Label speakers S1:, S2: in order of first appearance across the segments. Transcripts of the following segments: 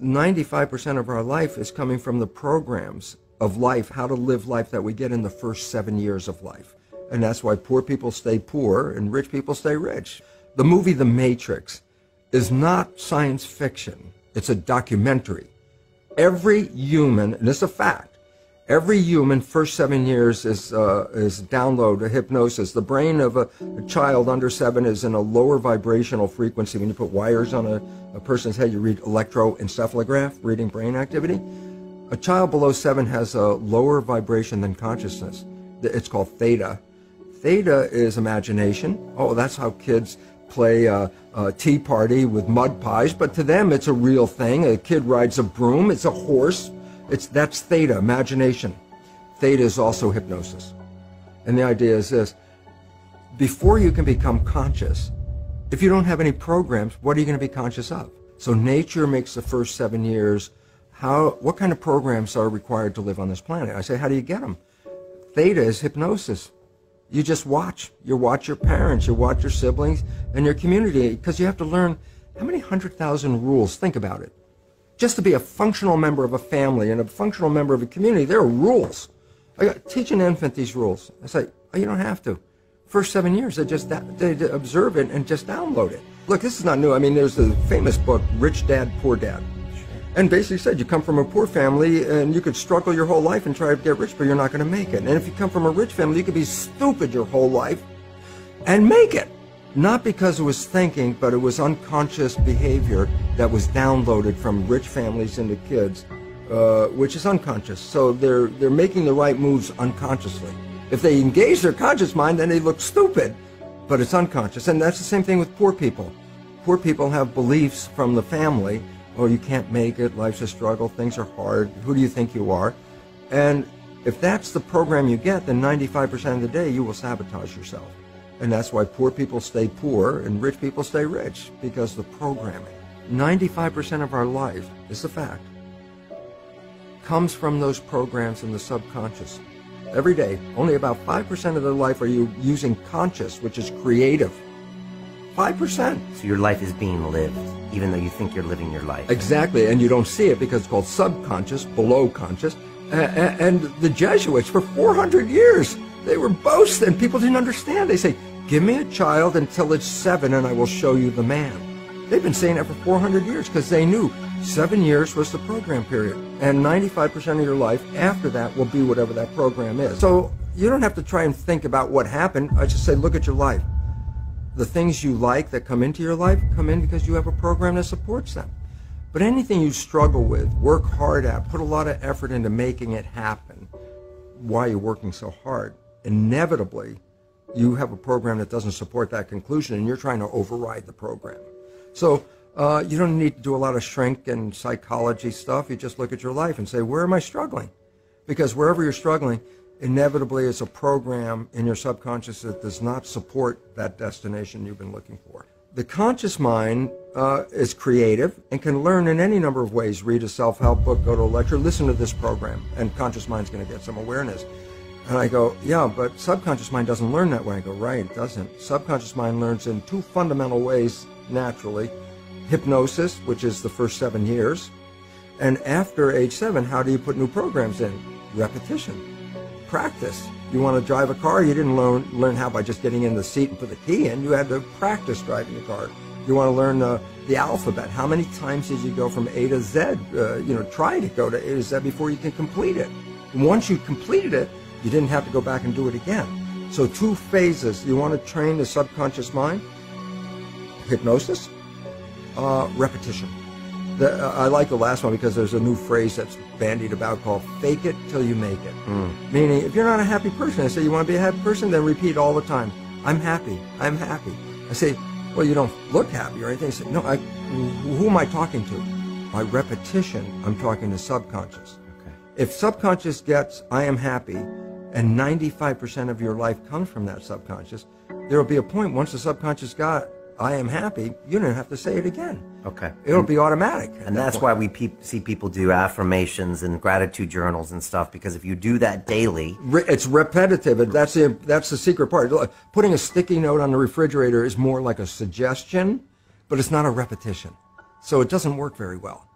S1: 95% of our life is coming from the programs of life, how to live life that we get in the first 7 years of life. And that's why poor people stay poor and rich people stay rich. The movie The Matrix is not science fiction. It's a documentary. Every human, and it's a fact, every human first 7 years is download hypnosis. The brain of a child under 7 is in a lower vibrational frequency. When you put wires on a person's head, you read electroencephalograph, reading brain activity. A child below 7 has a lower vibration than consciousness. It's called theta. Theta is imagination. Oh, that's how kids play tea party with mud pies, but to them it's a real thing. A kid rides a broom, it's a horse. That's theta, imagination. Theta is also hypnosis. And the idea is this: before you can become conscious, if you don't have any programs, what are you going to be conscious of? So nature makes the first 7 years. What kind of programs are required to live on this planet? I say, how do you get them? Theta is hypnosis. You just watch. You watch your parents, you watch your siblings, and your community, because you have to learn how many 100,000 rules. Think about it. Just to be a functional member of a family and a functional member of a community, there are rules. Teach an infant these rules. I say, oh, you don't have to. First 7 years, they observe it and just download it. Look, this is not new. I mean, there's the famous book, Rich Dad, Poor Dad. And basically said you come from a poor family and you could struggle your whole life and try to get rich, but you're not going to make it. And if you come from a rich family, you could be stupid your whole life and make it. Not because it was thinking, but it was unconscious behavior that was downloaded from rich families into kids, which is unconscious. So they're making the right moves unconsciously. If they engage their conscious mind, then they look stupid, but it's unconscious. And that's the same thing with poor people. Poor people have beliefs from the family. Oh, you can't make it, life's a struggle, things are hard, who do you think you are? And if that's the program you get, then 95% of the day you will sabotage yourself. And that's why poor people stay poor and rich people stay rich, because the programming. 95% of our life, is a fact, comes from those programs in the subconscious. Every day, only about 5% of their life are you using conscious, which is creative. 5%. So
S2: your life is being lived, even though you think you're living your life.
S1: Exactly, and you don't see it because it's called subconscious, below conscious. And the Jesuits, for 400 years, they were boasting, and people didn't understand. They say, give me a child until it's 7 and I will show you the man. They've been saying that for 400 years because they knew 7 years was the program period. And 95% of your life after that will be whatever that program is. So you don't have to try and think about what happened. I just say, look at your life. The things you like that come into your life come in because you have a program that supports them. But anything you struggle with, work hard at, put a lot of effort into making it happen, why you're working so hard, inevitably you have a program that doesn't support that conclusion and you're trying to override the program. So you don't need to do a lot of shrink and psychology stuff. You just look at your life and say, where am I struggling? Because wherever you're struggling, inevitably it's a program in your subconscious that does not support that destination you've been looking for. The conscious mind is creative and can learn in any number of ways. Read a self-help book, go to a lecture, listen to this program, and conscious mind's going to get some awareness. And I go, yeah, but subconscious mind doesn't learn that way. I go, right, it doesn't. Subconscious mind learns in 2 fundamental ways naturally. Hypnosis, which is the first 7 years. And after age 7, how do you put new programs in? Repetition. Practice. You want to drive a car, you didn't learn how by just getting in the seat and put the key in. You had to practice driving a car. You want to learn the alphabet. How many times did you go from A to Z? Try to go to A to Z before you can complete it. And once you completed it, you didn't have to go back and do it again. So 2 phases. You want to train the subconscious mind. Hypnosis. Repetition. I like the last one because there's a new phrase that's bandied about called fake it till you make it. Meaning, if you're not a happy person, I say, you want to be a happy person? Then repeat all the time, I'm happy, I'm happy. I say, well, you don't look happy or anything. I say, no, who am I talking to? By repetition, I'm talking to subconscious. Okay. If subconscious gets, I am happy, and 95% of your life comes from that subconscious, there will be a point once the subconscious got, I am happy, you don't have to say it again. Okay. It'll be automatic.
S2: And that's why we see people do affirmations and gratitude journals and stuff, because if you do that daily...
S1: It's repetitive. That's the secret part. Putting a sticky note on the refrigerator is more like a suggestion, but it's not a repetition. So it doesn't work very well.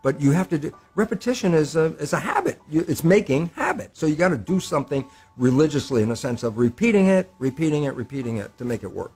S1: But you have to do, repetition is a habit. It's making habit. So you got to do something religiously in a sense of repeating it to make it work.